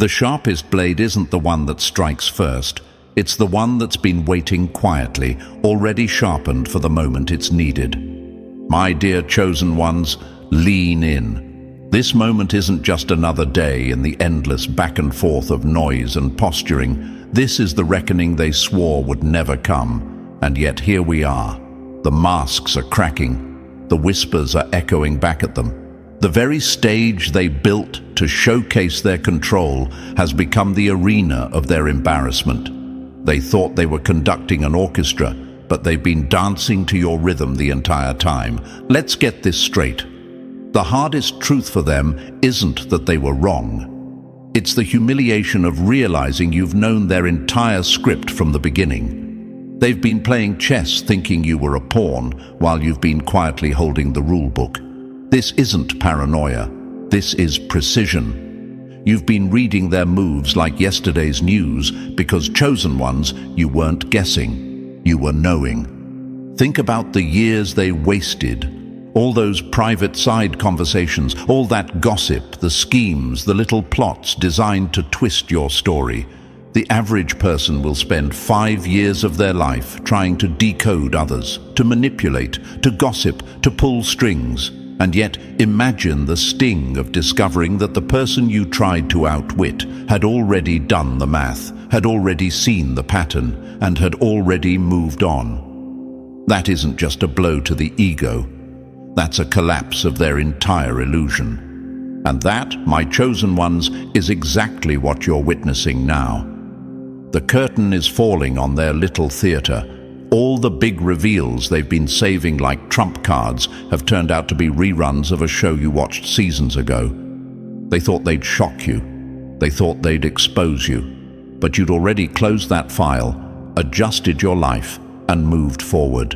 The sharpest blade isn't the one that strikes first. It's the one that's been waiting quietly, already sharpened for the moment it's needed. My dear chosen ones, lean in. This moment isn't just another day in the endless back and forth of noise and posturing. This is the reckoning they swore would never come. And yet here we are. The masks are cracking. The whispers are echoing back at them. The very stage they built to showcase their control has become the arena of their embarrassment. They thought they were conducting an orchestra, but they've been dancing to your rhythm the entire time. Let's get this straight. The hardest truth for them isn't that they were wrong. It's the humiliation of realizing you've known their entire script from the beginning. They've been playing chess thinking you were a pawn while you've been quietly holding the rule book. This isn't paranoia. This is precision. You've been reading their moves like yesterday's news because, chosen ones, you weren't guessing. You were knowing. Think about the years they wasted. All those private side conversations, all that gossip, the schemes, the little plots designed to twist your story. The average person will spend 5 years of their life trying to decode others, to manipulate, to gossip, to pull strings. And yet, imagine the sting of discovering that the person you tried to outwit had already done the math, had already seen the pattern, and had already moved on. That isn't just a blow to the ego. That's a collapse of their entire illusion. And that, my chosen ones, is exactly what you're witnessing now. The curtain is falling on their little theater. All the big reveals they've been saving like trump cards have turned out to be reruns of a show you watched seasons ago. They thought they'd shock you. They thought they'd expose you. But you'd already closed that file, adjusted your life, and moved forward.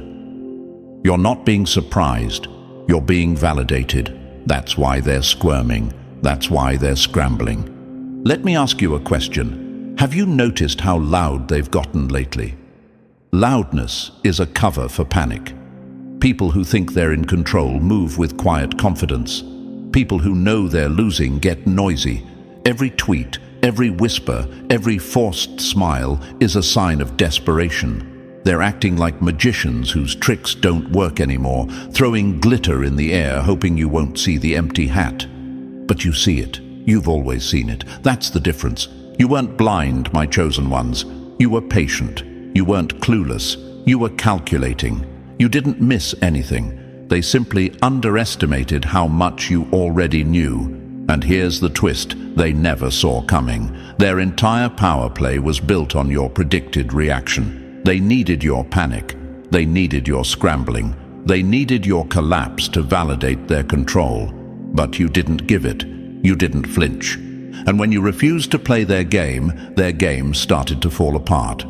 You're not being surprised. You're being validated. That's why they're squirming. That's why they're scrambling. Let me ask you a question. Have you noticed how loud they've gotten lately? Loudness is a cover for panic. People who think they're in control move with quiet confidence. People who know they're losing get noisy. Every tweet, every whisper, every forced smile is a sign of desperation. They're acting like magicians whose tricks don't work anymore, throwing glitter in the air, hoping you won't see the empty hat. But you see it. You've always seen it. That's the difference. You weren't blind, my chosen ones. You were patient. You weren't clueless. You were calculating. You didn't miss anything. They simply underestimated how much you already knew. And here's the twist they never saw coming. Their entire power play was built on your predicted reaction. They needed your panic. They needed your scrambling. They needed your collapse to validate their control. But you didn't give it. You didn't flinch. And when you refused to play their game started to fall apart.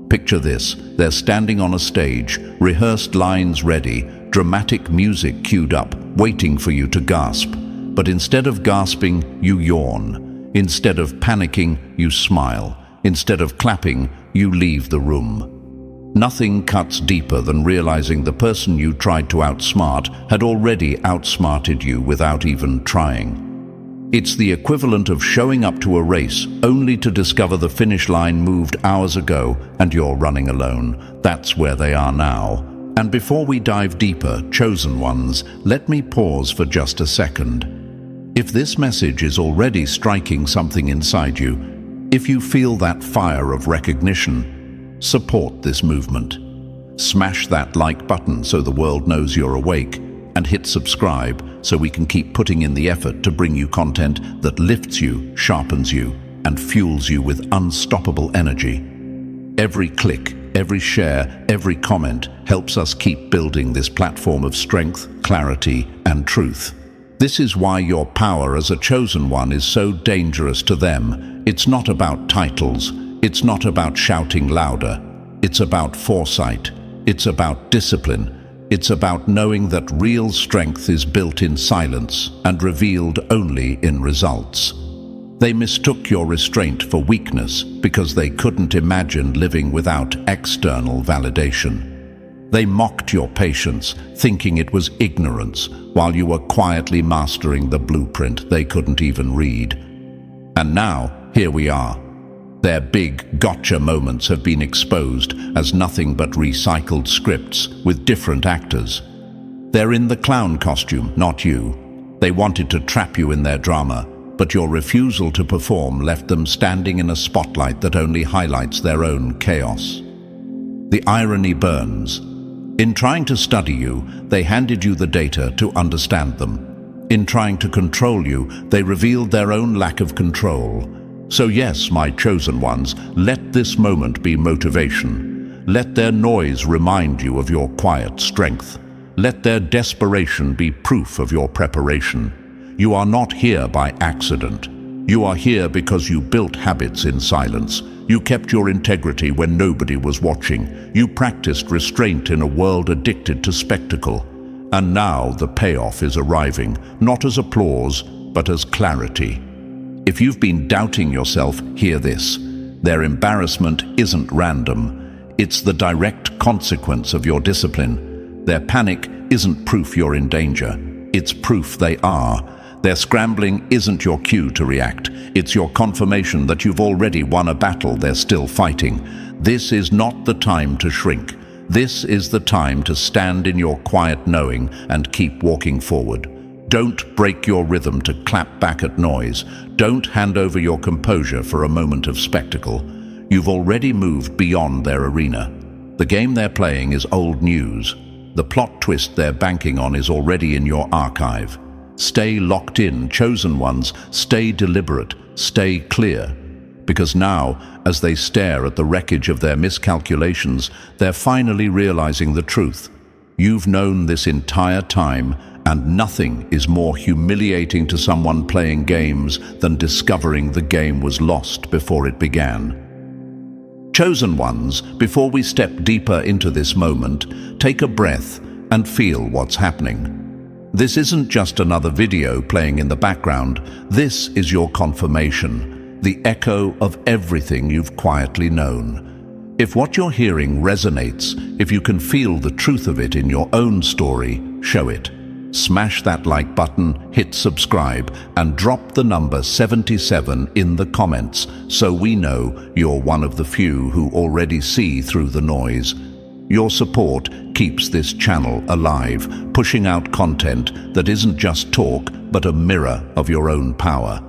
Picture this. They're standing on a stage, rehearsed lines ready, dramatic music queued up, waiting for you to gasp. But instead of gasping, you yawn. Instead of panicking, you smile. Instead of clapping, you leave the room. Nothing cuts deeper than realizing the person you tried to outsmart had already outsmarted you without even trying. It's the equivalent of showing up to a race only to discover the finish line moved hours ago and you're running alone. That's where they are now. And before we dive deeper, chosen ones, let me pause for just a second. If this message is already striking something inside you, if you feel that fire of recognition, support this movement. Smash that like button so the world knows you're awake, and hit subscribe so we can keep putting in the effort to bring you content that lifts you, sharpens you, and fuels you with unstoppable energy. Every click, every share, every comment helps us keep building this platform of strength, clarity, and truth. This is why your power as a chosen one is so dangerous to them. It's not about titles. It's not about shouting louder. It's about foresight. It's about discipline. It's about knowing that real strength is built in silence and revealed only in results. They mistook your restraint for weakness because they couldn't imagine living without external validation. They mocked your patience, thinking it was ignorance, while you were quietly mastering the blueprint they couldn't even read. And now, here we are. Their big gotcha moments have been exposed as nothing but recycled scripts with different actors. They're in the clown costume, not you. They wanted to trap you in their drama, but your refusal to perform left them standing in a spotlight that only highlights their own chaos. The irony burns. In trying to study you, they handed you the data to understand them. In trying to control you, they revealed their own lack of control. So yes, my chosen ones, let this moment be motivation. Let their noise remind you of your quiet strength. Let their desperation be proof of your preparation. You are not here by accident. You are here because you built habits in silence. You kept your integrity when nobody was watching. You practiced restraint in a world addicted to spectacle. And now the payoff is arriving, not as applause, but as clarity. If you've been doubting yourself, hear this. Their embarrassment isn't random. It's the direct consequence of your discipline. Their panic isn't proof you're in danger. It's proof they are. Their scrambling isn't your cue to react. It's your confirmation that you've already won a battle they're still fighting. This is not the time to shrink. This is the time to stand in your quiet knowing and keep walking forward. Don't break your rhythm to clap back at noise. Don't hand over your composure for a moment of spectacle. You've already moved beyond their arena. The game they're playing is old news. The plot twist they're banking on is already in your archive. Stay locked in, chosen ones. Stay deliberate. Stay clear. Because now, as they stare at the wreckage of their miscalculations, they're finally realizing the truth. You've known this entire time, and nothing is more humiliating to someone playing games than discovering the game was lost before it began. Chosen ones, before we step deeper into this moment, take a breath and feel what's happening. This isn't just another video playing in the background. This is your confirmation. The echo of everything you've quietly known. If what you're hearing resonates, if you can feel the truth of it in your own story, show it. Smash that like button, hit subscribe, and drop the number 77 in the comments so we know you're one of the few who already see through the noise. Your support keeps this channel alive, pushing out content that isn't just talk, but a mirror of your own power.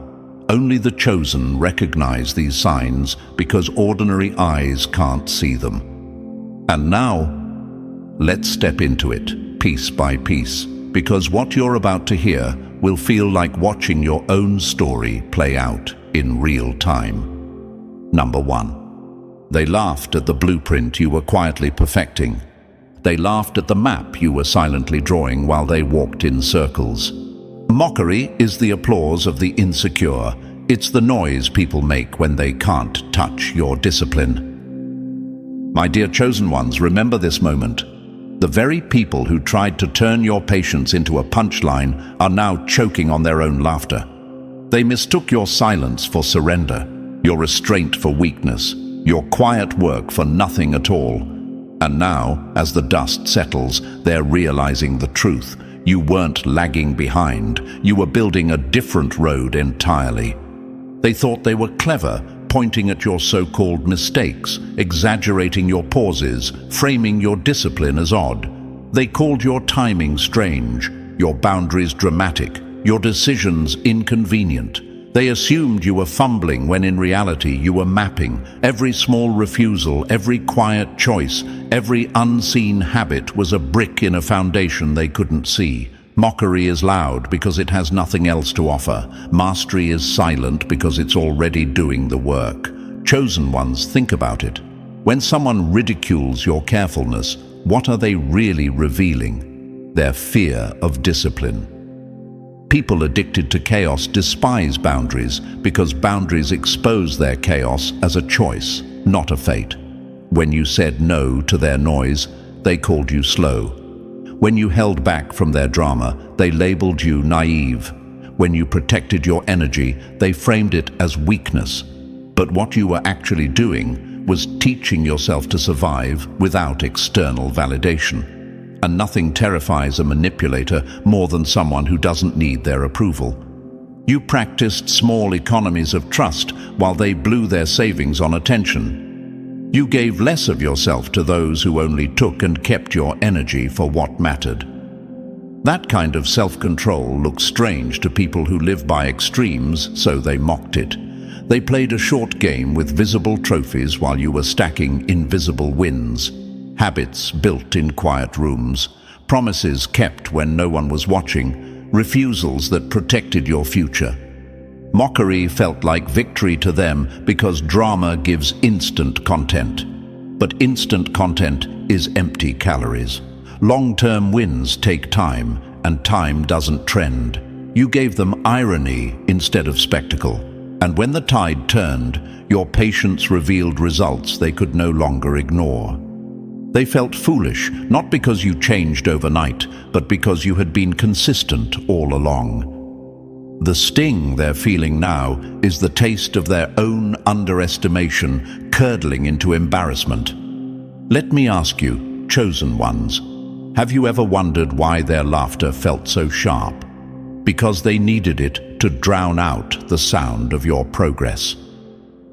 Only the chosen recognize these signs because ordinary eyes can't see them. And now, let's step into it, piece by piece, because what you're about to hear will feel like watching your own story play out in real time. Number 1. They laughed at the blueprint you were quietly perfecting. They laughed at the map you were silently drawing while they walked in circles. Mockery is the applause of the insecure. It's the noise people make when they can't touch your discipline. My dear chosen ones, remember this moment. The very people who tried to turn your patience into a punchline are now choking on their own laughter. They mistook your silence for surrender, your restraint for weakness, your quiet work for nothing at all. And now, as the dust settles, they're realizing the truth. You weren't lagging behind. You were building a different road entirely. They thought they were clever, pointing at your so-called mistakes, exaggerating your pauses, framing your discipline as odd. They called your timing strange, your boundaries dramatic, your decisions inconvenient. They assumed you were fumbling when in reality you were mapping. Every small refusal, every quiet choice, every unseen habit was a brick in a foundation they couldn't see. Mockery is loud because it has nothing else to offer. Mastery is silent because it's already doing the work. Chosen ones, think about it. When someone ridicules your carefulness, what are they really revealing? Their fear of discipline. People addicted to chaos despise boundaries because boundaries expose their chaos as a choice, not a fate. When you said no to their noise, they called you slow. When you held back from their drama, they labeled you naive. When you protected your energy, they framed it as weakness. But what you were actually doing was teaching yourself to survive without external validation. And nothing terrifies a manipulator more than someone who doesn't need their approval. You practiced small economies of trust while they blew their savings on attention. You gave less of yourself to those who only took and kept your energy for what mattered. That kind of self-control looks strange to people who live by extremes, so they mocked it. They played a short game with visible trophies while you were stacking invisible wins. Habits built in quiet rooms, promises kept when no one was watching, refusals that protected your future. Mockery felt like victory to them because drama gives instant content. But instant content is empty calories. Long-term wins take time, and time doesn't trend. You gave them irony instead of spectacle. And when the tide turned, your patience revealed results they could no longer ignore. They felt foolish, not because you changed overnight, but because you had been consistent all along. The sting they're feeling now is the taste of their own underestimation curdling into embarrassment. Let me ask you, chosen ones, have you ever wondered why their laughter felt so sharp? Because they needed it to drown out the sound of your progress.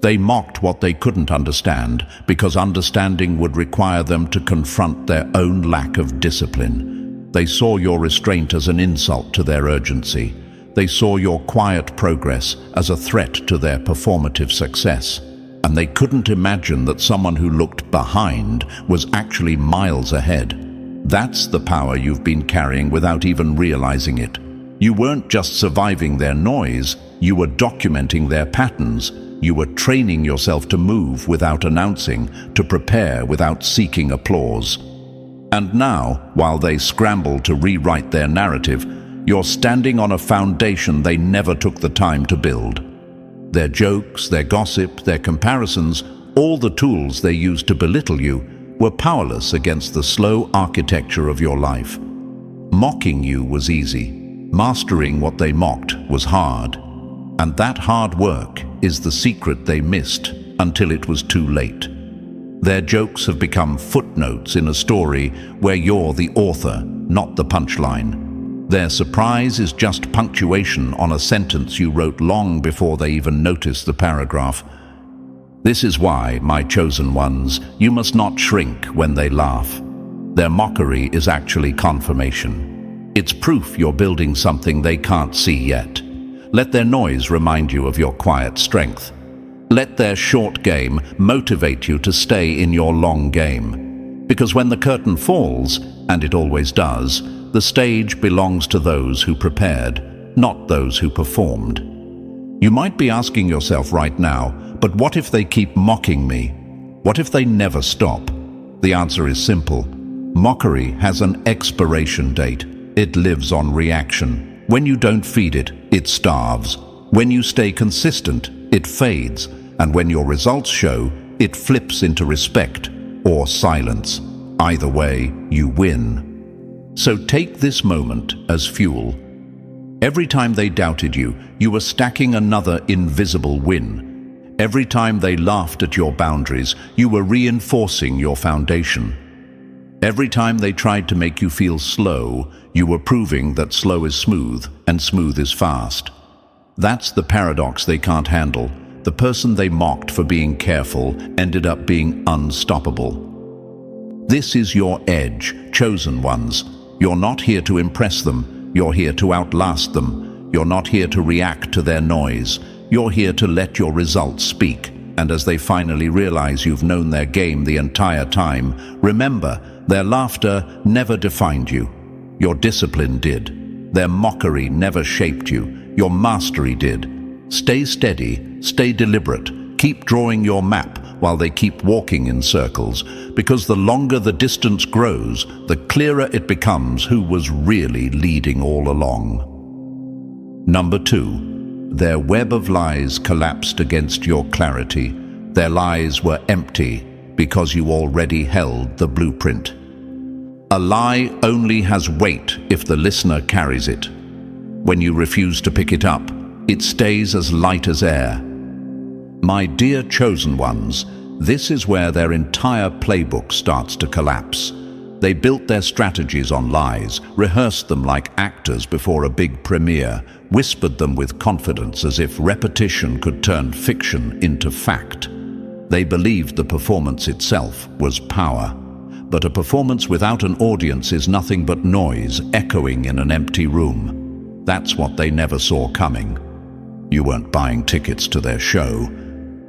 They mocked what they couldn't understand because understanding would require them to confront their own lack of discipline. They saw your restraint as an insult to their urgency. They saw your quiet progress as a threat to their performative success. And they couldn't imagine that someone who looked behind was actually miles ahead. That's the power you've been carrying without even realizing it. You weren't just surviving their noise, you were documenting their patterns. You were training yourself to move without announcing, to prepare without seeking applause. And now, while they scramble to rewrite their narrative, you're standing on a foundation they never took the time to build. Their jokes, their gossip, their comparisons, all the tools they used to belittle you, were powerless against the slow architecture of your life. Mocking you was easy. Mastering what they mocked was hard. And that hard work is the secret they missed until it was too late. Their jokes have become footnotes in a story where you're the author, not the punchline. Their surprise is just punctuation on a sentence you wrote long before they even noticed the paragraph. This is why, my chosen ones, you must not shrink when they laugh. Their mockery is actually confirmation. It's proof you're building something they can't see yet. Let their noise remind you of your quiet strength. Let their short game motivate you to stay in your long game. Because when the curtain falls, and it always does, the stage belongs to those who prepared, not those who performed. You might be asking yourself right now, but what if they keep mocking me? What if they never stop? The answer is simple. Mockery has an expiration date. It lives on reaction. When you don't feed it, it starves. When you stay consistent, it fades. And when your results show, it flips into respect or silence. Either way, you win. So take this moment as fuel. Every time they doubted you, you were stacking another invisible win. Every time they laughed at your boundaries, you were reinforcing your foundation. Every time they tried to make you feel slow, you were proving that slow is smooth and smooth is fast. That's the paradox they can't handle. The person they mocked for being careful ended up being unstoppable. This is your edge, chosen ones. You're not here to impress them. You're here to outlast them. You're not here to react to their noise. You're here to let your results speak. And as they finally realize you've known their game the entire time, remember, their laughter never defined you. Your discipline did. Their mockery never shaped you. Your mastery did. Stay steady, stay deliberate. Keep drawing your map while they keep walking in circles, because the longer the distance grows, the clearer it becomes who was really leading all along. Number 2. Their web of lies collapsed against your clarity. Their lies were empty because you already held the blueprint. A lie only has weight if the listener carries it. When you refuse to pick it up, it stays as light as air. My dear chosen ones, this is where their entire playbook starts to collapse. They built their strategies on lies, rehearsed them like actors before a big premiere, whispered them with confidence as if repetition could turn fiction into fact. They believed the performance itself was power. But a performance without an audience is nothing but noise echoing in an empty room. That's what they never saw coming. You weren't buying tickets to their show.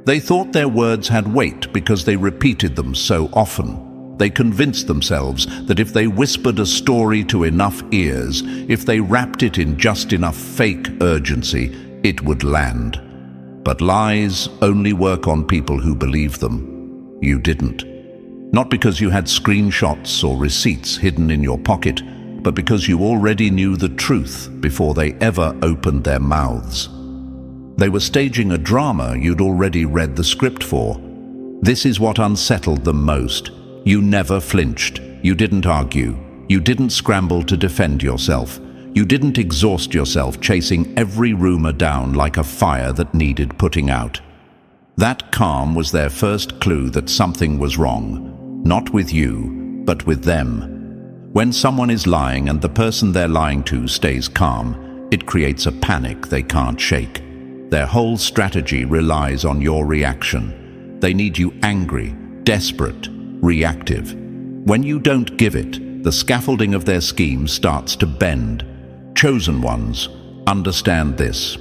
They thought their words had weight because they repeated them so often. They convinced themselves that if they whispered a story to enough ears, if they wrapped it in just enough fake urgency, it would land. But lies only work on people who believe them. You didn't. Not because you had screenshots or receipts hidden in your pocket, but because you already knew the truth before they ever opened their mouths. They were staging a drama you'd already read the script for. This is what unsettled them most. You never flinched. You didn't argue. You didn't scramble to defend yourself. You didn't exhaust yourself chasing every rumor down like a fire that needed putting out. That calm was their first clue that something was wrong. Not with you, but with them. When someone is lying and the person they're lying to stays calm, it creates a panic they can't shake. Their whole strategy relies on your reaction. They need you angry, desperate, reactive. When you don't give it, the scaffolding of their scheme starts to bend. Chosen ones, understand this.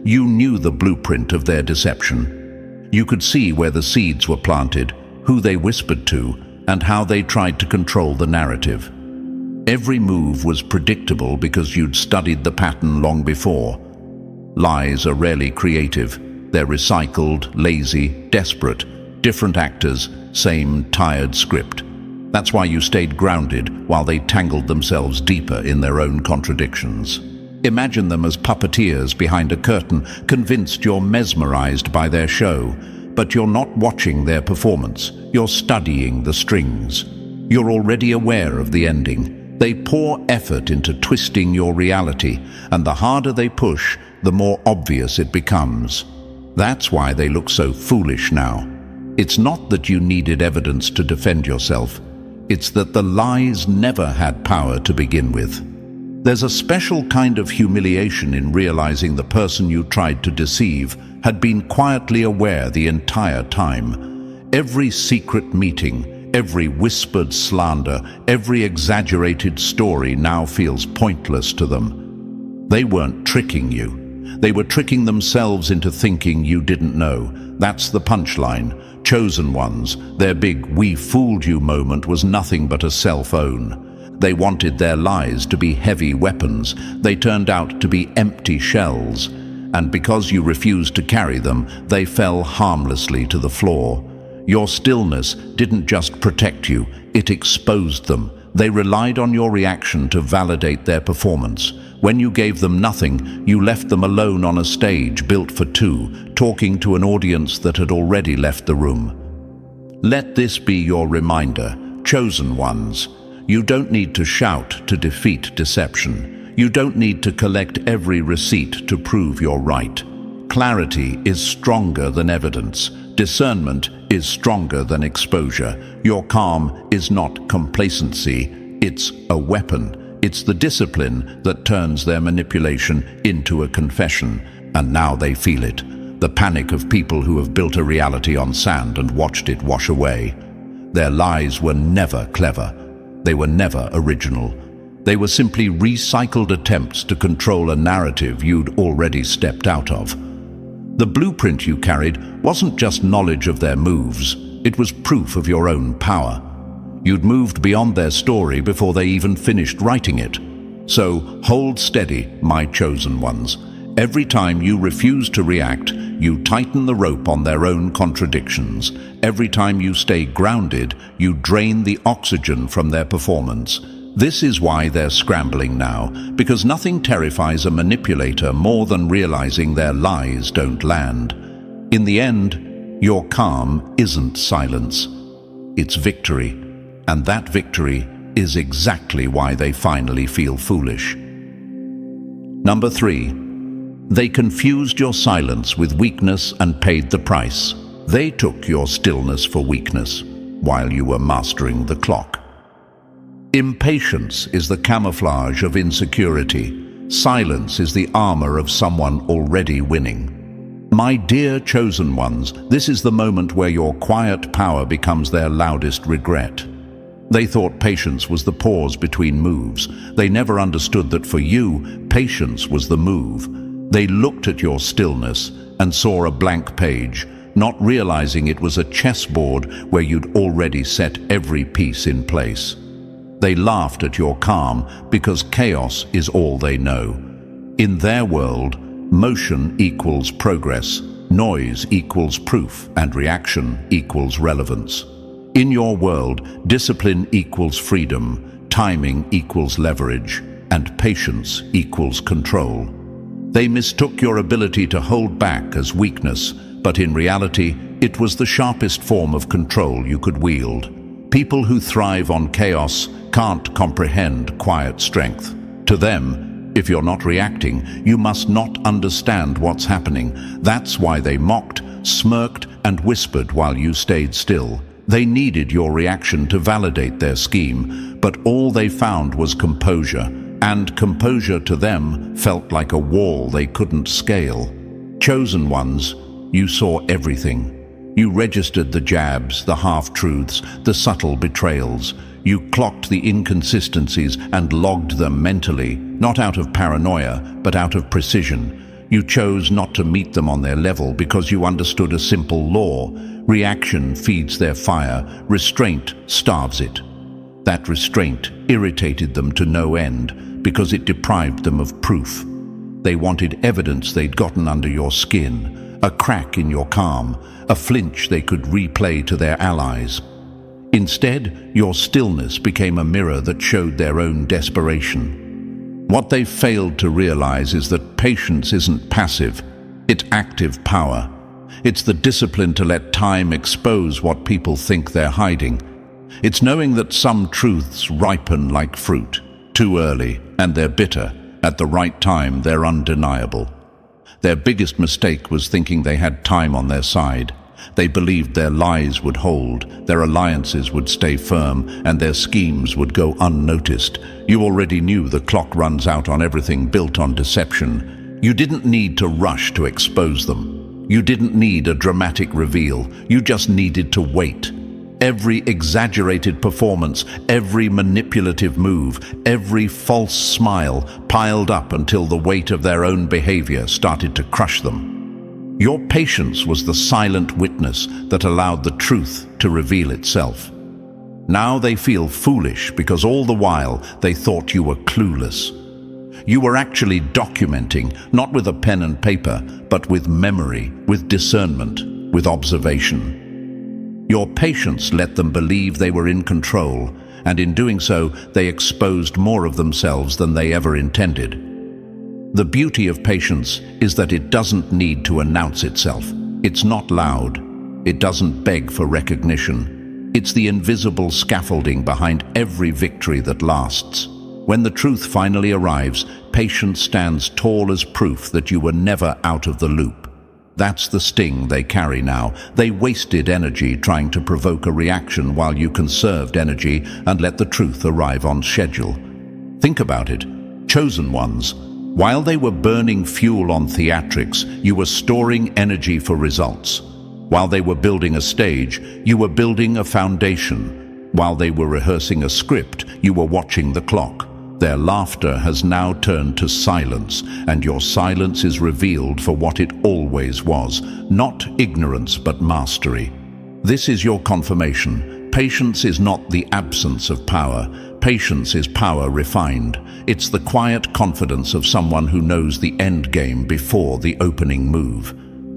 You knew the blueprint of their deception. You could see where the seeds were planted, who they whispered to, and how they tried to control the narrative. Every move was predictable because you'd studied the pattern long before. Lies are rarely creative. They're recycled, lazy, desperate, different actors, same tired script. That's why you stayed grounded while they tangled themselves deeper in their own contradictions. Imagine them as puppeteers behind a curtain, convinced you're mesmerized by their show. But you're not watching their performance. You're studying the strings. You're already aware of the ending. They pour effort into twisting your reality, and the harder they push, the more obvious it becomes. That's why they look so foolish now. It's not that you needed evidence to defend yourself. It's that the lies never had power to begin with. There's a special kind of humiliation in realizing the person you tried to deceive had been quietly aware the entire time. Every secret meeting, every whispered slander, every exaggerated story now feels pointless to them. They weren't tricking you. They were tricking themselves into thinking you didn't know. That's the punchline. Chosen ones, their big "we fooled you" moment was nothing but a self-own. They wanted their lies to be heavy weapons. They turned out to be empty shells. And because you refused to carry them, they fell harmlessly to the floor. Your stillness didn't just protect you, it exposed them. They relied on your reaction to validate their performance. When you gave them nothing, you left them alone on a stage built for two, talking to an audience that had already left the room. Let this be your reminder, chosen ones. You don't need to shout to defeat deception. You don't need to collect every receipt to prove you're right. Clarity is stronger than evidence. Discernment is stronger than exposure. Your calm is not complacency, it's a weapon. It's the discipline that turns their manipulation into a confession, and now they feel it. The panic of people who have built a reality on sand and watched it wash away. Their lies were never clever. They were never original. They were simply recycled attempts to control a narrative you'd already stepped out of. The blueprint you carried wasn't just knowledge of their moves, it was proof of your own power. You'd moved beyond their story before they even finished writing it. So hold steady, my chosen ones. Every time you refuse to react, you tighten the rope on their own contradictions. Every time you stay grounded, you drain the oxygen from their performance. This is why they're scrambling now, because nothing terrifies a manipulator more than realizing their lies don't land. In the end, your calm isn't silence. It's victory. And that victory is exactly why they finally feel foolish. Number 3. They confused your silence with weakness and paid the price. They took your stillness for weakness, while you were mastering the clock. Impatience is the camouflage of insecurity. Silence is the armor of someone already winning. My dear chosen ones, this is the moment where your quiet power becomes their loudest regret. They thought patience was the pause between moves. They never understood that for you, patience was the move. They looked at your stillness and saw a blank page, not realizing it was a chessboard where you'd already set every piece in place. They laughed at your calm because chaos is all they know. In their world, motion equals progress, noise equals proof, and reaction equals relevance. In your world, discipline equals freedom, timing equals leverage, and patience equals control. They mistook your ability to hold back as weakness, but in reality, it was the sharpest form of control you could wield. People who thrive on chaos can't comprehend quiet strength. To them, if you're not reacting, you must not understand what's happening. That's why they mocked, smirked, and whispered while you stayed still. They needed your reaction to validate their scheme, but all they found was composure, and composure to them felt like a wall they couldn't scale. Chosen ones, you saw everything. You registered the jabs, the half-truths, the subtle betrayals. You clocked the inconsistencies and logged them mentally, not out of paranoia, but out of precision. You chose not to meet them on their level because you understood a simple law. Reaction feeds their fire, restraint starves it. That restraint irritated them to no end because it deprived them of proof. They wanted evidence they'd gotten under your skin, a crack in your calm, a flinch they could replay to their allies. Instead, your stillness became a mirror that showed their own desperation. What they failed to realize is that patience isn't passive, it's active power. It's the discipline to let time expose what people think they're hiding. It's knowing that some truths ripen like fruit, too early, and they're bitter. At the right time, they're undeniable. Their biggest mistake was thinking they had time on their side. They believed their lies would hold, their alliances would stay firm, and their schemes would go unnoticed. You already knew the clock runs out on everything built on deception. You didn't need to rush to expose them. You didn't need a dramatic reveal. You just needed to wait. Every exaggerated performance, every manipulative move, every false smile piled up until the weight of their own behavior started to crush them. Your patience was the silent witness that allowed the truth to reveal itself. Now they feel foolish because all the while they thought you were clueless. You were actually documenting, not with a pen and paper, but with memory, with discernment, with observation. Your patience let them believe they were in control, and in doing so, they exposed more of themselves than they ever intended. The beauty of patience is that it doesn't need to announce itself. It's not loud. It doesn't beg for recognition. It's the invisible scaffolding behind every victory that lasts. When the truth finally arrives, patience stands tall as proof that you were never out of the loop. That's the sting they carry now. They wasted energy trying to provoke a reaction while you conserved energy and let the truth arrive on schedule. Think about it. Chosen ones. While they were burning fuel on theatrics, you were storing energy for results. While they were building a stage, you were building a foundation. While they were rehearsing a script, you were watching the clock. Their laughter has now turned to silence, and your silence is revealed for what it always was, not ignorance but mastery. This is your confirmation. Patience is not the absence of power. Patience is power refined. It's the quiet confidence of someone who knows the end game before the opening move.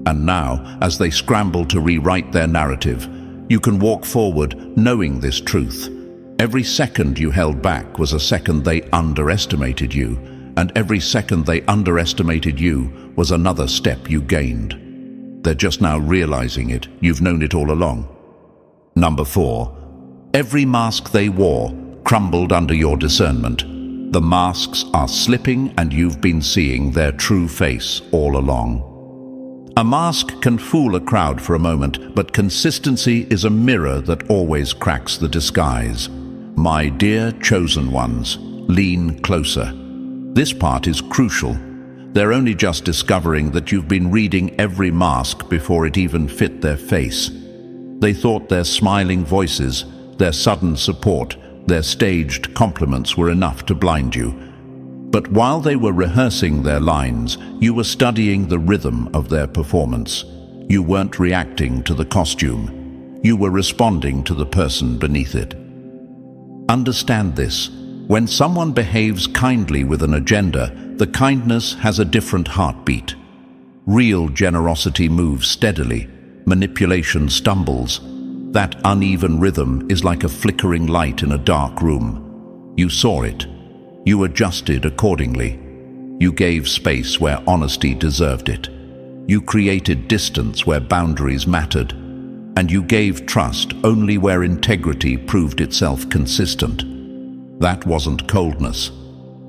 And now, as they scramble to rewrite their narrative, you can walk forward knowing this truth. Every second you held back was a second they underestimated you, and every second they underestimated you was another step you gained. They're just now realizing it. You've known it all along. Number 4. Every mask they wore crumbled under your discernment. The masks are slipping and you've been seeing their true face all along. A mask can fool a crowd for a moment, but consistency is a mirror that always cracks the disguise. My dear chosen ones, lean closer. This part is crucial. They're only just discovering that you've been reading every mask before it even fit their face. They thought their smiling voices, their sudden support, their staged compliments were enough to blind you. But while they were rehearsing their lines, you were studying the rhythm of their performance. You weren't reacting to the costume. You were responding to the person beneath it. Understand this. When someone behaves kindly with an agenda, the kindness has a different heartbeat. Real generosity moves steadily. Manipulation stumbles. That uneven rhythm is like a flickering light in a dark room. You saw it. You adjusted accordingly. You gave space where honesty deserved it. You created distance where boundaries mattered. And you gave trust only where integrity proved itself consistent. That wasn't coldness.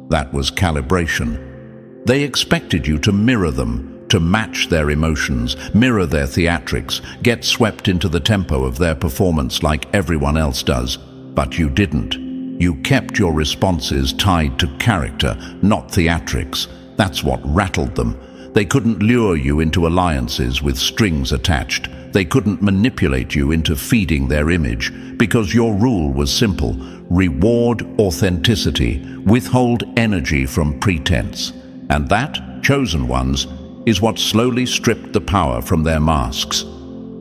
That was calibration. They expected you to mirror them, to match their emotions, mirror their theatrics, get swept into the tempo of their performance like everyone else does. But you didn't. You kept your responses tied to character, not theatrics. That's what rattled them. They couldn't lure you into alliances with strings attached. They couldn't manipulate you into feeding their image, because your rule was simple: reward authenticity, withhold energy from pretense. And that, chosen ones, is what slowly stripped the power from their masks.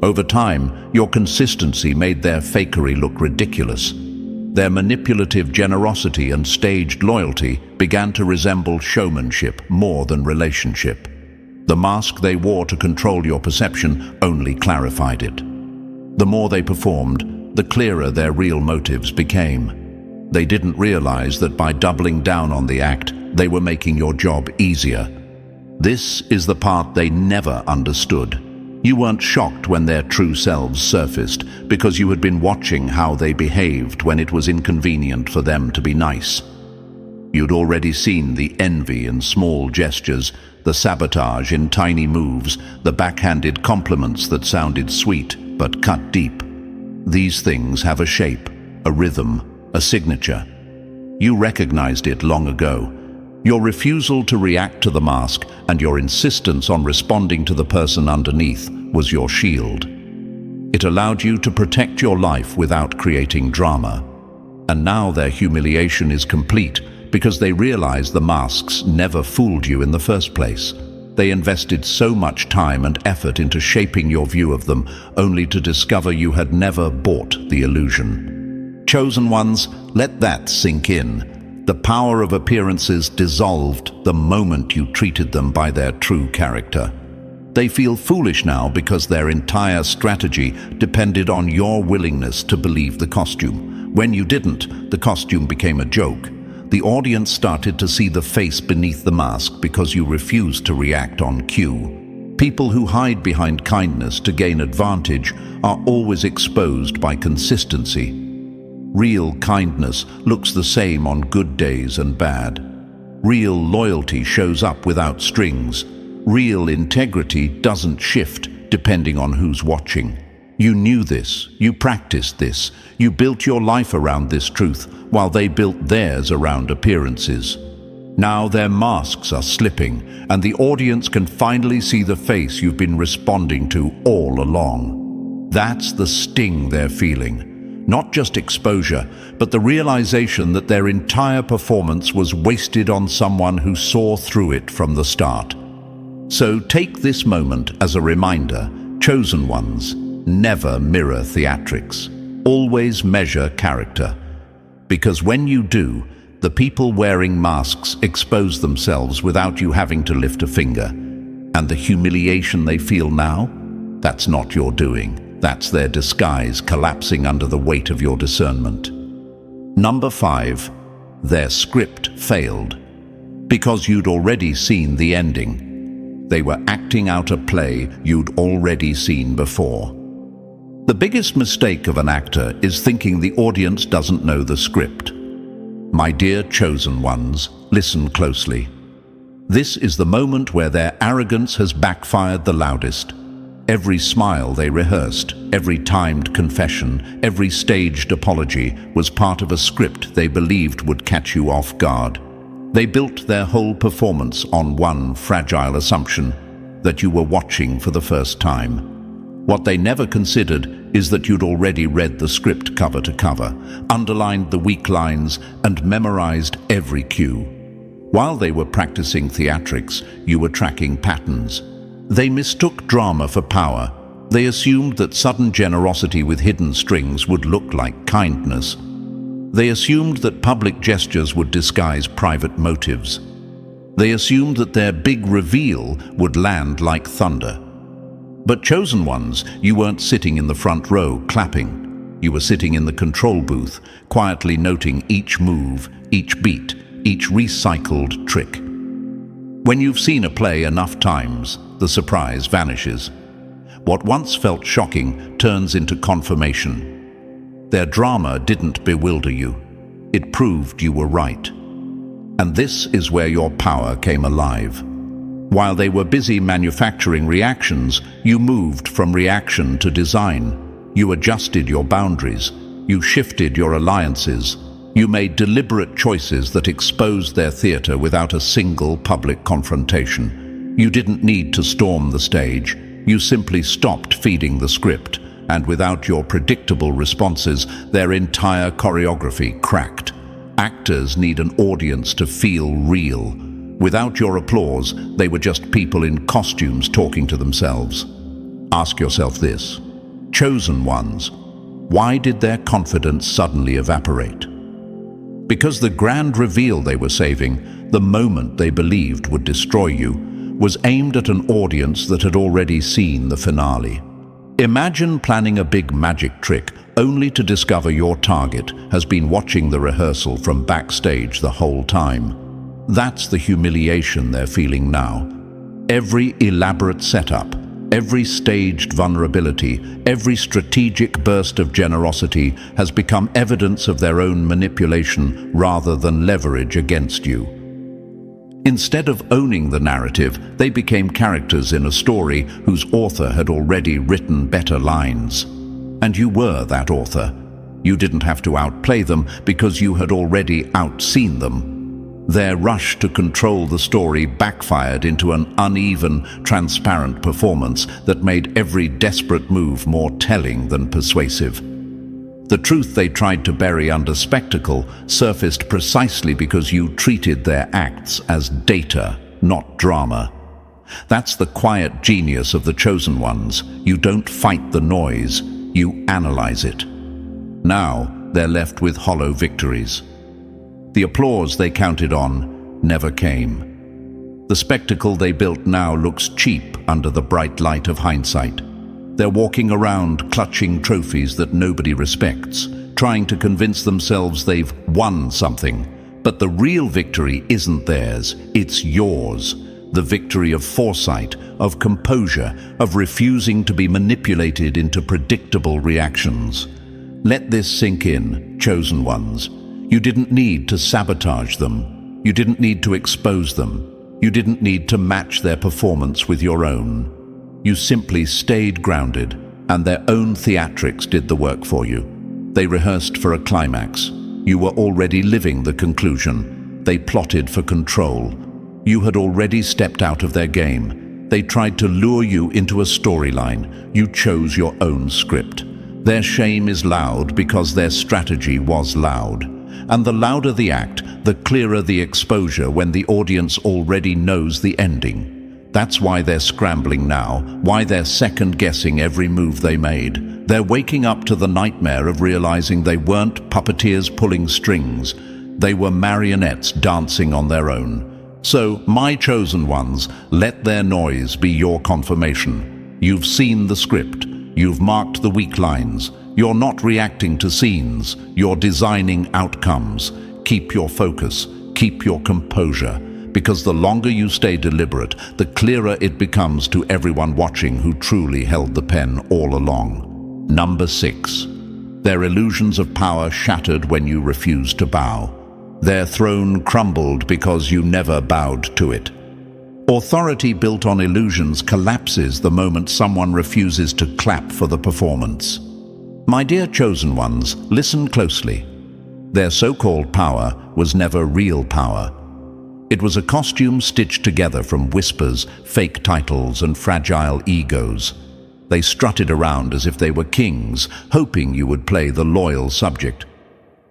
Over time, your consistency made their fakery look ridiculous. Their manipulative generosity and staged loyalty began to resemble showmanship more than relationship. The mask they wore to control your perception only clarified it. The more they performed, the clearer their real motives became. They didn't realize that by doubling down on the act, they were making your job easier. This is the part they never understood. You weren't shocked when their true selves surfaced, because you had been watching how they behaved when it was inconvenient for them to be nice. You'd already seen the envy in small gestures, the sabotage in tiny moves, the backhanded compliments that sounded sweet but cut deep. These things have a shape, a rhythm, a signature. You recognized it long ago. Your refusal to react to the mask and your insistence on responding to the person underneath was your shield. It allowed you to protect your life without creating drama. And now their humiliation is complete because they realize the masks never fooled you in the first place. They invested so much time and effort into shaping your view of them, only to discover you had never bought the illusion. Chosen ones, let that sink in. The power of appearances dissolved the moment you treated them by their true character. They feel foolish now because their entire strategy depended on your willingness to believe the costume. When you didn't, the costume became a joke. The audience started to see the face beneath the mask because you refused to react on cue. People who hide behind kindness to gain advantage are always exposed by consistency. Real kindness looks the same on good days and bad. Real loyalty shows up without strings. Real integrity doesn't shift depending on who's watching. You knew this, you practiced this, you built your life around this truth, while they built theirs around appearances. Now their masks are slipping, and the audience can finally see the face you've been responding to all along. That's the sting they're feeling. Not just exposure, but the realization that their entire performance was wasted on someone who saw through it from the start. So take this moment as a reminder, chosen ones, never mirror theatrics. Always measure character. Because when you do, the people wearing masks expose themselves without you having to lift a finger. And the humiliation they feel now, that's not your doing. That's their disguise collapsing under the weight of your discernment. Number 5, their script failed. Because you'd already seen the ending. They were acting out a play you'd already seen before. The biggest mistake of an actor is thinking the audience doesn't know the script. My dear chosen ones, listen closely. This is the moment where their arrogance has backfired the loudest. Every smile they rehearsed, every timed confession, every staged apology was part of a script they believed would catch you off guard. They built their whole performance on one fragile assumption, that you were watching for the first time. What they never considered is that you'd already read the script cover to cover, underlined the weak lines, and memorized every cue. While they were practicing theatrics, you were tracking patterns. They mistook drama for power. They assumed that sudden generosity with hidden strings would look like kindness. They assumed that public gestures would disguise private motives. They assumed that their big reveal would land like thunder. But chosen ones, you weren't sitting in the front row clapping. You were sitting in the control booth, quietly noting each move, each beat, each recycled trick. When you've seen a play enough times, the surprise vanishes. What once felt shocking turns into confirmation. Their drama didn't bewilder you. It proved you were right. And this is where your power came alive. While they were busy manufacturing reactions, you moved from reaction to design. You adjusted your boundaries. You shifted your alliances. You made deliberate choices that exposed their theater without a single public confrontation. You didn't need to storm the stage. You simply stopped feeding the script, and without your predictable responses, their entire choreography cracked. Actors need an audience to feel real. Without your applause, they were just people in costumes talking to themselves. Ask yourself this: chosen ones, why did their confidence suddenly evaporate? Because the grand reveal they were saving, the moment they believed would destroy you, was aimed at an audience that had already seen the finale. Imagine planning a big magic trick only to discover your target has been watching the rehearsal from backstage the whole time. That's the humiliation they're feeling now. Every elaborate setup, every staged vulnerability, every strategic burst of generosity has become evidence of their own manipulation rather than leverage against you. Instead of owning the narrative, they became characters in a story whose author had already written better lines. And you were that author. You didn't have to outplay them because you had already outseen them. Their rush to control the story backfired into an uneven, transparent performance that made every desperate move more telling than persuasive. The truth they tried to bury under spectacle surfaced precisely because you treated their acts as data, not drama. That's the quiet genius of the chosen ones. You don't fight the noise, you analyze it. Now they're left with hollow victories. The applause they counted on never came. The spectacle they built now looks cheap under the bright light of hindsight. They're walking around clutching trophies that nobody respects, trying to convince themselves they've won something. But the real victory isn't theirs, it's yours. The victory of foresight, of composure, of refusing to be manipulated into predictable reactions. Let this sink in, chosen ones. You didn't need to sabotage them. You didn't need to expose them. You didn't need to match their performance with your own. You simply stayed grounded, and their own theatrics did the work for you. They rehearsed for a climax. You were already living the conclusion. They plotted for control. You had already stepped out of their game. They tried to lure you into a storyline. You chose your own script. Their shame is loud because their strategy was loud. And the louder the act, the clearer the exposure when the audience already knows the ending. That's why they're scrambling now, why they're second-guessing every move they made. They're waking up to the nightmare of realizing they weren't puppeteers pulling strings. They were marionettes dancing on their own. So, my chosen ones, let their noise be your confirmation. You've seen the script. You've marked the weak lines. You're not reacting to scenes. You're designing outcomes. Keep your focus. Keep your composure. Because the longer you stay deliberate, the clearer it becomes to everyone watching who truly held the pen all along. Number 6. Their illusions of power shattered when you refused to bow. Their throne crumbled because you never bowed to it. Authority built on illusions collapses the moment someone refuses to clap for the performance. My dear chosen ones, listen closely. Their so-called power was never real power. It was a costume stitched together from whispers, fake titles, and fragile egos. They strutted around as if they were kings, hoping you would play the loyal subject.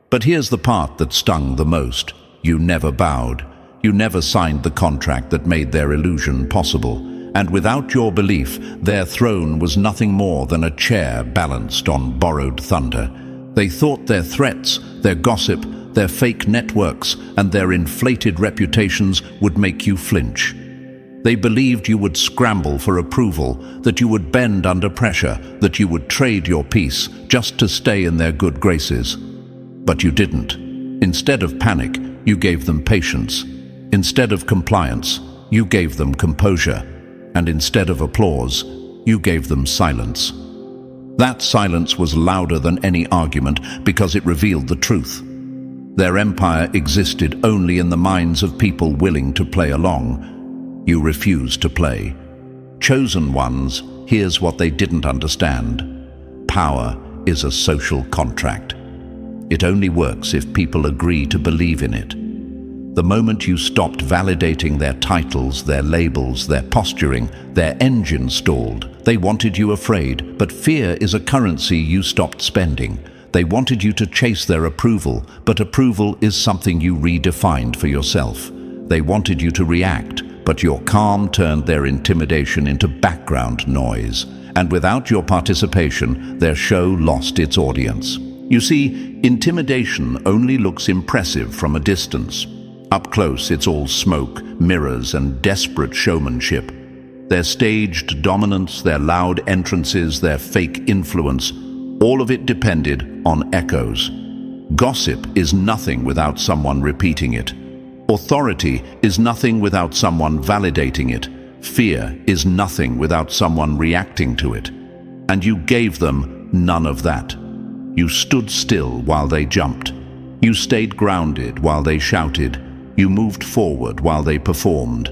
But here's the part that stung the most. You never bowed. You never signed the contract that made their illusion possible. And without your belief, their throne was nothing more than a chair balanced on borrowed thunder. They thought their threats, their gossip, their fake networks, and their inflated reputations would make you flinch. They believed you would scramble for approval, that you would bend under pressure, that you would trade your peace just to stay in their good graces. But you didn't. Instead of panic, you gave them patience. Instead of compliance, you gave them composure. And instead of applause, you gave them silence. That silence was louder than any argument because it revealed the truth. Their empire existed only in the minds of people willing to play along. You refused to play. Chosen ones, here's what they didn't understand. Power is a social contract. It only works if people agree to believe in it. The moment you stopped validating their titles, their labels, their posturing, their engine stalled. They wanted you afraid, but fear is a currency you stopped spending. They wanted you to chase their approval, but approval is something you redefined for yourself. They wanted you to react, but your calm turned their intimidation into background noise. And without your participation, their show lost its audience. You see, intimidation only looks impressive from a distance. Up close, it's all smoke, mirrors, and desperate showmanship. Their staged dominance, their loud entrances, their fake influence, all of it depended on echoes. Gossip is nothing without someone repeating it. Authority is nothing without someone validating it. Fear is nothing without someone reacting to it. And you gave them none of that. You stood still while they jumped. You stayed grounded while they shouted. You moved forward while they performed.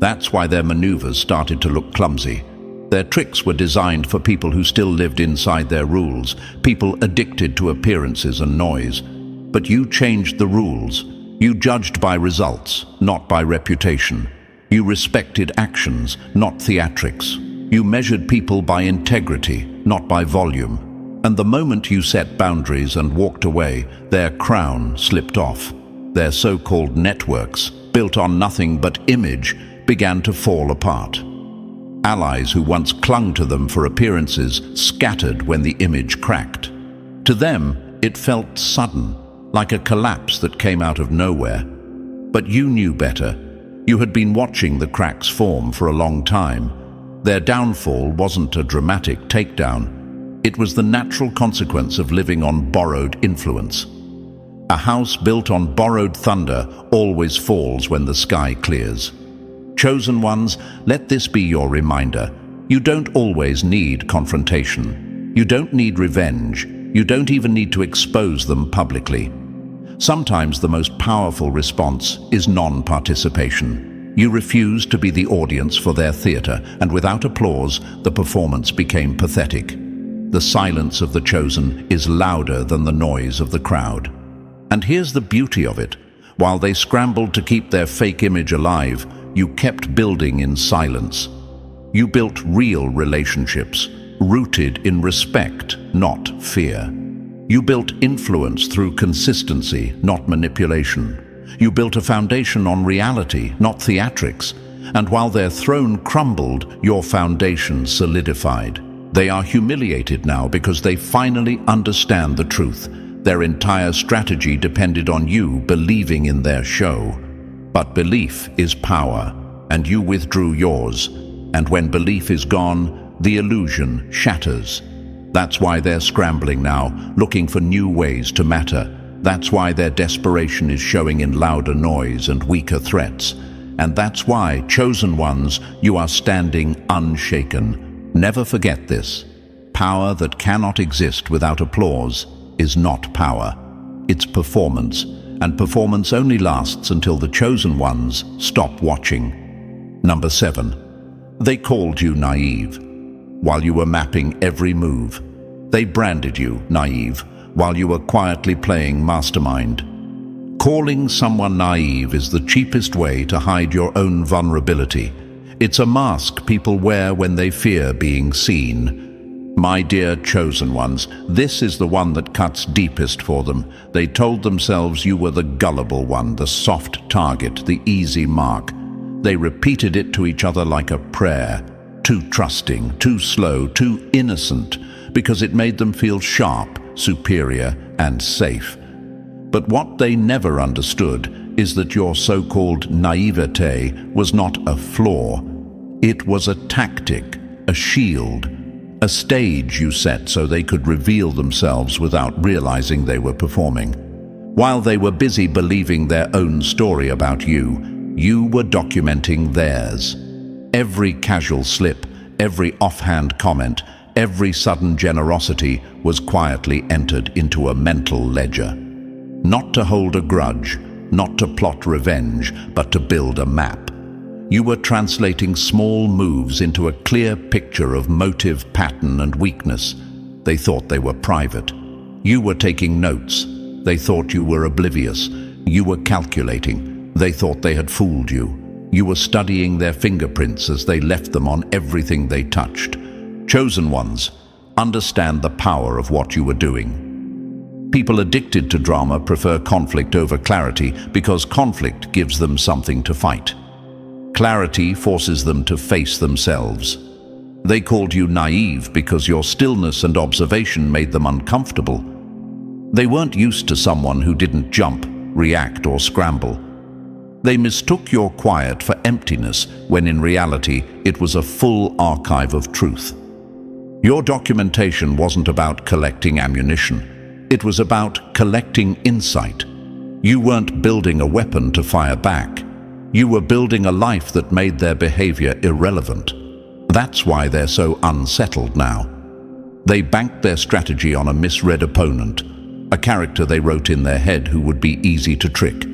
That's why their maneuvers started to look clumsy. Their tricks were designed for people who still lived inside their rules, people addicted to appearances and noise. But you changed the rules. You judged by results, not by reputation. You respected actions, not theatrics. You measured people by integrity, not by volume. And the moment you set boundaries and walked away, their crown slipped off. Their so-called networks, built on nothing but image, began to fall apart. Allies who once clung to them for appearances scattered when the image cracked. To them, it felt sudden, like a collapse that came out of nowhere. But you knew better. You had been watching the cracks form for a long time. Their downfall wasn't a dramatic takedown. It was the natural consequence of living on borrowed influence. A house built on borrowed thunder always falls when the sky clears. Chosen ones, let this be your reminder. You don't always need confrontation. You don't need revenge. You don't even need to expose them publicly. Sometimes the most powerful response is non-participation. You refused to be the audience for their theater, and without applause, the performance became pathetic. The silence of the chosen is louder than the noise of the crowd. And here's the beauty of it. While they scrambled to keep their fake image alive, you kept building in silence. You built real relationships, rooted in respect, not fear. You built influence through consistency, not manipulation. You built a foundation on reality, not theatrics. And while their throne crumbled, your foundation solidified. They are humiliated now because they finally understand the truth. Their entire strategy depended on you believing in their show. But belief is power, and you withdrew yours. And when belief is gone, the illusion shatters. That's why they're scrambling now, looking for new ways to matter. That's why their desperation is showing in louder noise and weaker threats. And that's why, chosen ones, you are standing unshaken. Never forget this. Power that cannot exist without applause is not power. It's performance, and performance only lasts until the chosen ones stop watching. Number 7. They called you naive while you were mapping every move. They branded you naive while you were quietly playing mastermind. Calling someone naive is the cheapest way to hide your own vulnerability. It's a mask people wear when they fear being seen. My dear chosen ones, this is the one that cuts deepest for them. They told themselves you were the gullible one, the soft target, the easy mark. They repeated it to each other like a prayer. Too trusting, too slow, too innocent, because it made them feel sharp, superior, and safe. But what they never understood is that your so-called naivete was not a flaw. It was a tactic, a shield, a stage you set so they could reveal themselves without realizing they were performing. While they were busy believing their own story about you, you were documenting theirs. Every casual slip, every offhand comment, every sudden generosity was quietly entered into a mental ledger. Not to hold a grudge, not to plot revenge, but to build a map. You were translating small moves into a clear picture of motive, pattern, and weakness. They thought they were private. You were taking notes. They thought you were oblivious. You were calculating. They thought they had fooled you. You were studying their fingerprints as they left them on everything they touched. Chosen ones, understand the power of what you were doing. People addicted to drama prefer conflict over clarity because conflict gives them something to fight. Clarity forces them to face themselves. They called you naive because your stillness and observation made them uncomfortable. They weren't used to someone who didn't jump, react, or scramble. They mistook your quiet for emptiness when in reality it was a full archive of truth. Your documentation wasn't about collecting ammunition. It was about collecting insight. You weren't building a weapon to fire back. You were building a life that made their behavior irrelevant. That's why they're so unsettled now. They banked their strategy on a misread opponent, a character they wrote in their head who would be easy to trick.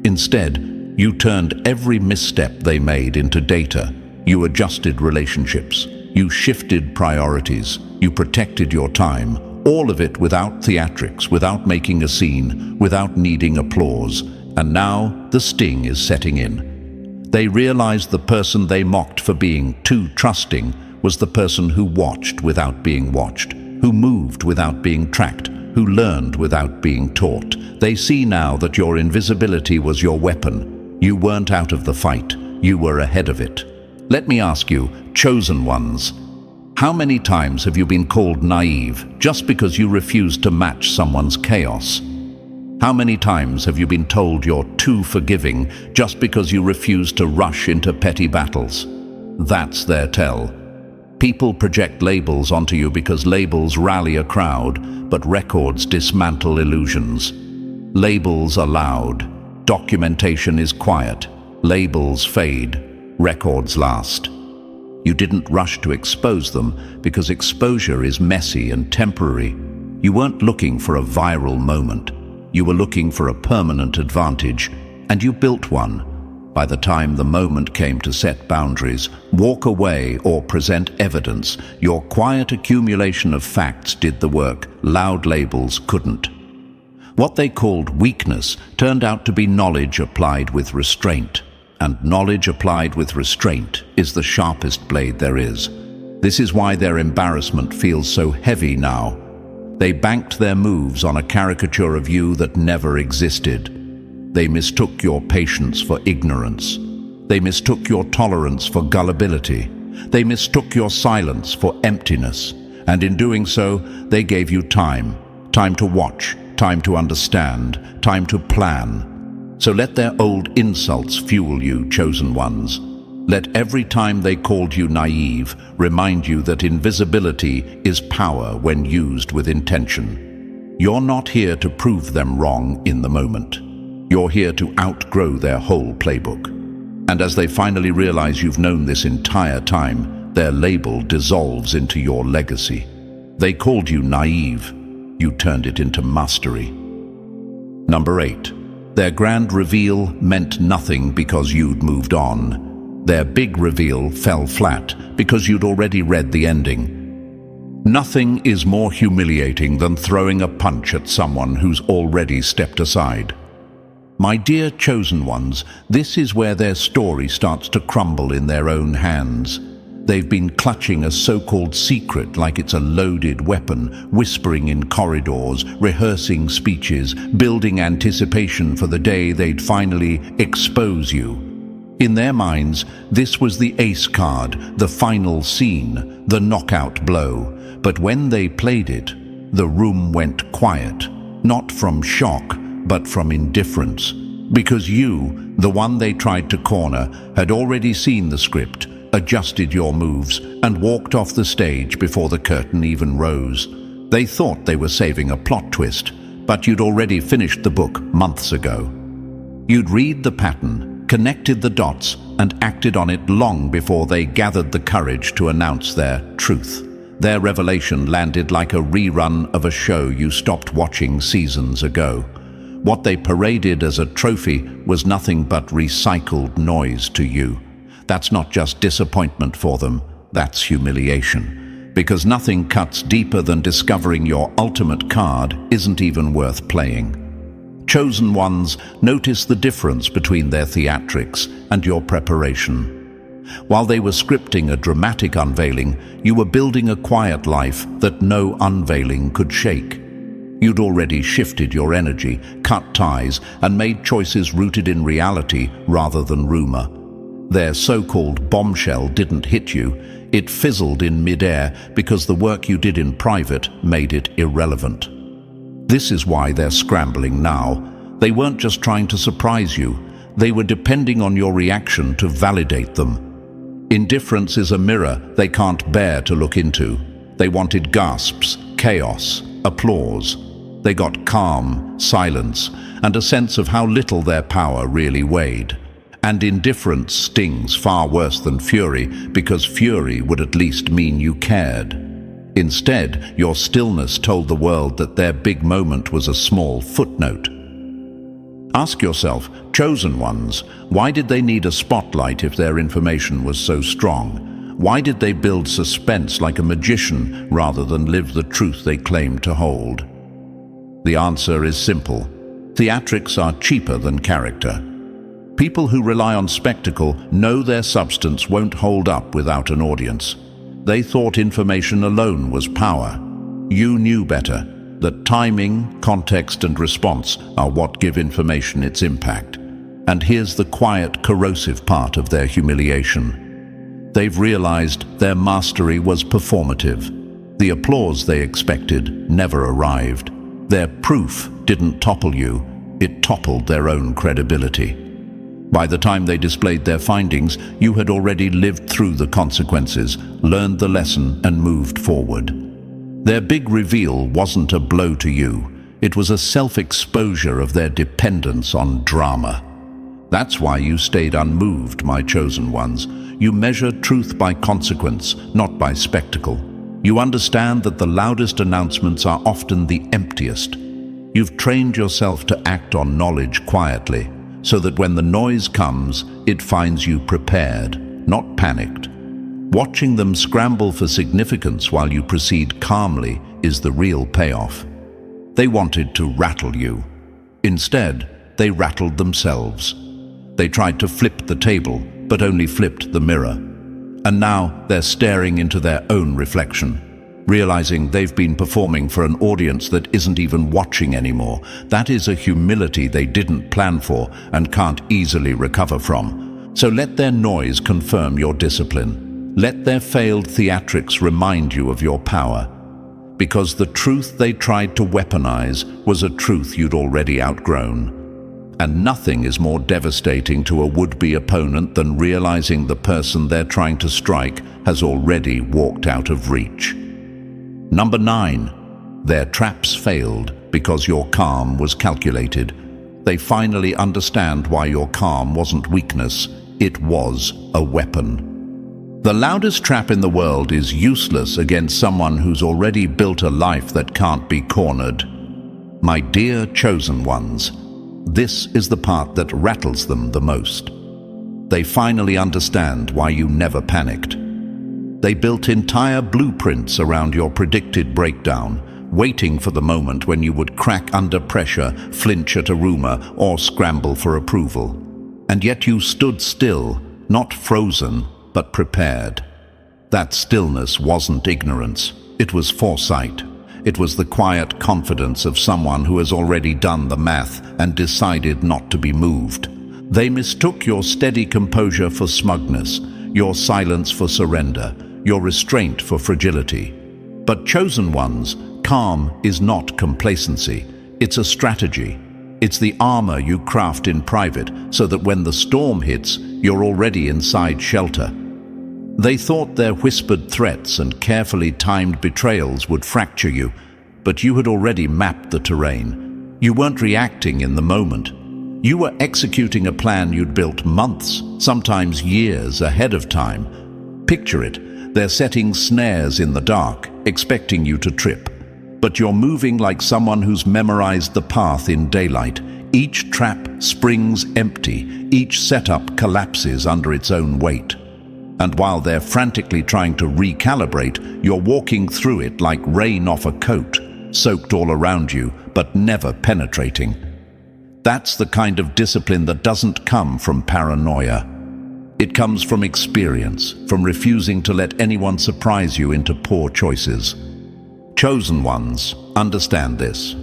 Instead, you turned every misstep they made into data. You adjusted relationships. You shifted priorities. You protected your time. All of it without theatrics, without making a scene, without needing applause. And now the sting is setting in. They realized the person they mocked for being too trusting was the person who watched without being watched, who moved without being tracked, who learned without being taught. They see now that your invisibility was your weapon. You weren't out of the fight. You were ahead of it. Let me ask you, chosen ones, how many times have you been called naive just because you refused to match someone's chaos? How many times have you been told you're too forgiving just because you refuse to rush into petty battles? That's their tell. People project labels onto you because labels rally a crowd, but records dismantle illusions. Labels are loud. Documentation is quiet. Labels fade. Records last. You didn't rush to expose them because exposure is messy and temporary. You weren't looking for a viral moment. You were looking for a permanent advantage, and you built one. By the time the moment came to set boundaries, walk away, or present evidence, your quiet accumulation of facts did the work. Loud labels couldn't. What they called weakness turned out to be knowledge applied with restraint. And knowledge applied with restraint is the sharpest blade there is. This is why their embarrassment feels so heavy now. They banked their moves on a caricature of you that never existed. They mistook your patience for ignorance. They mistook your tolerance for gullibility. They mistook your silence for emptiness. And in doing so, they gave you time. Time to watch, time to understand, time to plan. So let their old insults fuel you, chosen ones. Let every time they called you naive remind you that invisibility is power when used with intention. You're not here to prove them wrong in the moment. You're here to outgrow their whole playbook. And as they finally realize you've known this entire time, their label dissolves into your legacy. They called you naive. You turned it into mastery. Number 8. Their grand reveal meant nothing because you'd moved on. Their big reveal fell flat because you'd already read the ending. Nothing is more humiliating than throwing a punch at someone who's already stepped aside. My dear chosen ones, this is where their story starts to crumble in their own hands. They've been clutching a so-called secret like it's a loaded weapon, whispering in corridors, rehearsing speeches, building anticipation for the day they'd finally expose you. In their minds, this was the ace card, the final scene, the knockout blow. But when they played it, the room went quiet, not from shock, but from indifference. Because you, the one they tried to corner, had already seen the script, adjusted your moves, and walked off the stage before the curtain even rose. They thought they were saving a plot twist, but you'd already finished the book months ago. You'd read the pattern, connected the dots, and acted on it long before they gathered the courage to announce their truth. Their revelation landed like a rerun of a show you stopped watching seasons ago. What they paraded as a trophy was nothing but recycled noise to you. That's not just disappointment for them, that's humiliation. Because nothing cuts deeper than discovering your ultimate card isn't even worth playing. Chosen ones, notice the difference between their theatrics and your preparation. While they were scripting a dramatic unveiling, you were building a quiet life that no unveiling could shake. You'd already shifted your energy, cut ties, and made choices rooted in reality rather than rumor. Their so-called bombshell didn't hit you. It fizzled in midair because the work you did in private made it irrelevant. This is why they're scrambling now. They weren't just trying to surprise you. They were depending on your reaction to validate them. Indifference is a mirror they can't bear to look into. They wanted gasps, chaos, applause. They got calm, silence, and a sense of how little their power really weighed. And indifference stings far worse than fury, because fury would at least mean you cared. Instead, your stillness told the world that their big moment was a small footnote. Ask yourself, chosen ones, why did they need a spotlight if their information was so strong? Why did they build suspense like a magician rather than live the truth they claimed to hold? The answer is simple. Theatrics are cheaper than character. People who rely on spectacle know their substance won't hold up without an audience. They thought information alone was power. You knew better, that timing, context, and response are what give information its impact. And here's the quiet, corrosive part of their humiliation. They've realized their mastery was performative. The applause they expected never arrived. Their proof didn't topple you, it toppled their own credibility. By the time they displayed their findings, you had already lived through the consequences, learned the lesson, and moved forward. Their big reveal wasn't a blow to you. It was a self-exposure of their dependence on drama. That's why you stayed unmoved, my chosen ones. You measure truth by consequence, not by spectacle. You understand that the loudest announcements are often the emptiest. You've trained yourself to act on knowledge quietly, so that when the noise comes, it finds you prepared, not panicked. Watching them scramble for significance while you proceed calmly is the real payoff. They wanted to rattle you. Instead, they rattled themselves. They tried to flip the table, but only flipped the mirror. And now they're staring into their own reflection, realizing they've been performing for an audience that isn't even watching anymore. That is a humility they didn't plan for and can't easily recover from. So let their noise confirm your discipline. Let their failed theatrics remind you of your power. Because the truth they tried to weaponize was a truth you'd already outgrown. And nothing is more devastating to a would-be opponent than realizing the person they're trying to strike has already walked out of reach. Number 9. Their traps failed because your calm was calculated. They finally understand why your calm wasn't weakness, it was a weapon. The loudest trap in the world is useless against someone who's already built a life that can't be cornered. My dear chosen ones, this is the part that rattles them the most. They finally understand why you never panicked. They built entire blueprints around your predicted breakdown, waiting for the moment when you would crack under pressure, flinch at a rumor, or scramble for approval. And yet you stood still, not frozen, but prepared. That stillness wasn't ignorance. It was foresight. It was the quiet confidence of someone who has already done the math and decided not to be moved. They mistook your steady composure for smugness, your silence for surrender, your restraint for fragility. But chosen ones, calm is not complacency. It's a strategy. It's the armor you craft in private so that when the storm hits, you're already inside shelter. They thought their whispered threats and carefully timed betrayals would fracture you, but you had already mapped the terrain. You weren't reacting in the moment. You were executing a plan you'd built months, sometimes years ahead of time. Picture it, they're setting snares in the dark, expecting you to trip. But you're moving like someone who's memorized the path in daylight. Each trap springs empty, each setup collapses under its own weight. And while they're frantically trying to recalibrate, you're walking through it like rain off a coat, soaked all around you, but never penetrating. That's the kind of discipline that doesn't come from paranoia. It comes from experience, from refusing to let anyone surprise you into poor choices. Chosen ones understand this.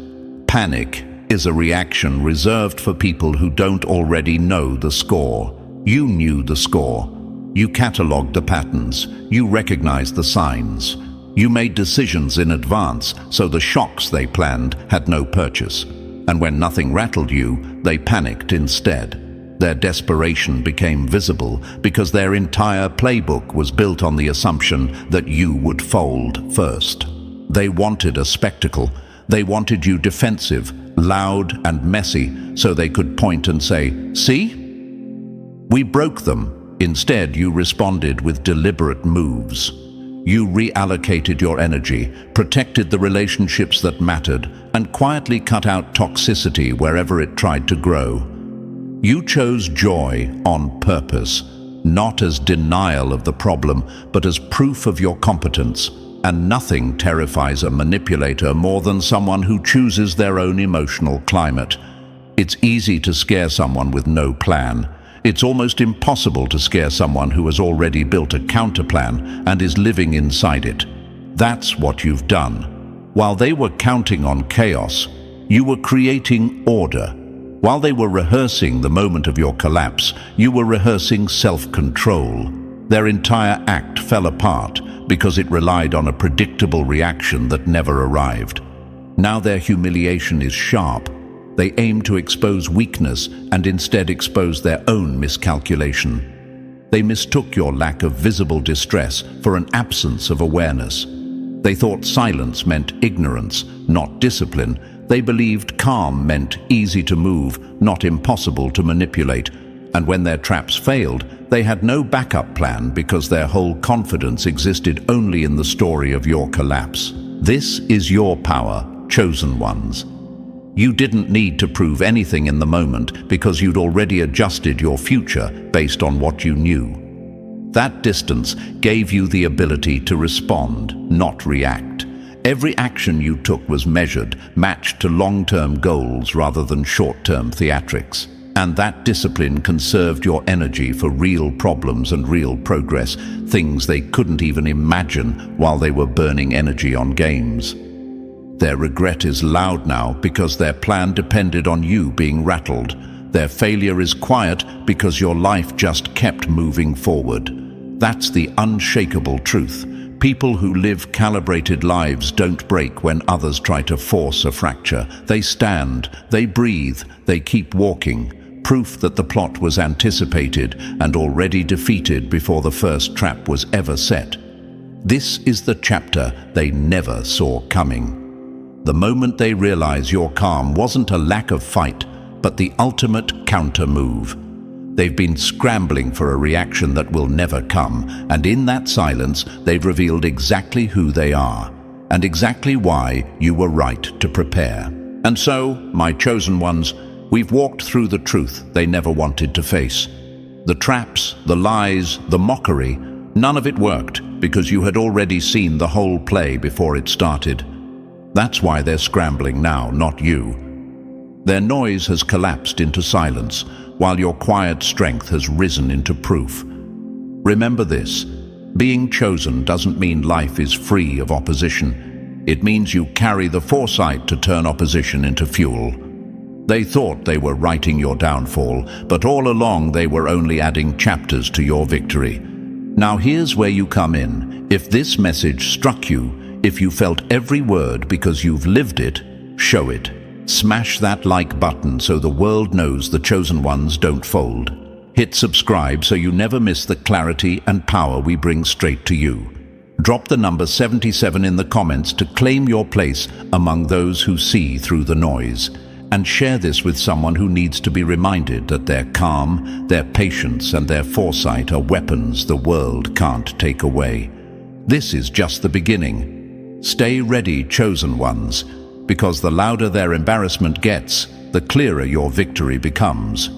Panic is a reaction reserved for people who don't already know the score. You knew the score. You catalogued the patterns. You recognized the signs. You made decisions in advance, so the shocks they planned had no purchase. And when nothing rattled you, they panicked instead. Their desperation became visible because their entire playbook was built on the assumption that you would fold first. They wanted a spectacle. They wanted you defensive, loud and messy, so they could point and say, "See? We broke them." Instead, you responded with deliberate moves. You reallocated your energy, protected the relationships that mattered, and quietly cut out toxicity wherever it tried to grow. You chose joy on purpose, not as denial of the problem, but as proof of your competence. And nothing terrifies a manipulator more than someone who chooses their own emotional climate. It's easy to scare someone with no plan. It's almost impossible to scare someone who has already built a counterplan and is living inside it. That's what you've done. While they were counting on chaos, you were creating order. While they were rehearsing the moment of your collapse, you were rehearsing self-control. Their entire act fell apart because it relied on a predictable reaction that never arrived. Now their humiliation is sharp. They aim to expose weakness and instead expose their own miscalculation. They mistook your lack of visible distress for an absence of awareness. They thought silence meant ignorance, not discipline. They believed calm meant easy to move, not impossible to manipulate. And when their traps failed, they had no backup plan because their whole confidence existed only in the story of your collapse. This is your power, chosen ones. You didn't need to prove anything in the moment because you'd already adjusted your future based on what you knew. That distance gave you the ability to respond, not react. Every action you took was measured, matched to long-term goals rather than short-term theatrics. And that discipline conserved your energy for real problems and real progress, things they couldn't even imagine while they were burning energy on games. Their regret is loud now because their plan depended on you being rattled. Their failure is quiet because your life just kept moving forward. That's the unshakable truth. People who live calibrated lives don't break when others try to force a fracture. They stand, they breathe, they keep walking. Proof that the plot was anticipated and already defeated before the first trap was ever set. This is the chapter they never saw coming. The moment they realize your calm wasn't a lack of fight, but the ultimate counter move. They've been scrambling for a reaction that will never come, and in that silence, they've revealed exactly who they are, and exactly why you were right to prepare. And so, my chosen ones, we've walked through the truth they never wanted to face. The traps, the lies, the mockery, none of it worked because you had already seen the whole play before it started. That's why they're scrambling now, not you. Their noise has collapsed into silence, while your quiet strength has risen into proof. Remember this: being chosen doesn't mean life is free of opposition. It means you carry the foresight to turn opposition into fuel. They thought they were writing your downfall, but all along they were only adding chapters to your victory. Now here's where you come in. If this message struck you, if you felt every word because you've lived it, show it. Smash that like button so the world knows the chosen ones don't fold. Hit subscribe so you never miss the clarity and power we bring straight to you. Drop the number 77 in the comments to claim your place among those who see through the noise. And share this with someone who needs to be reminded that their calm, their patience, and their foresight are weapons the world can't take away. This is just the beginning. Stay ready, chosen ones, because the louder their embarrassment gets, the clearer your victory becomes.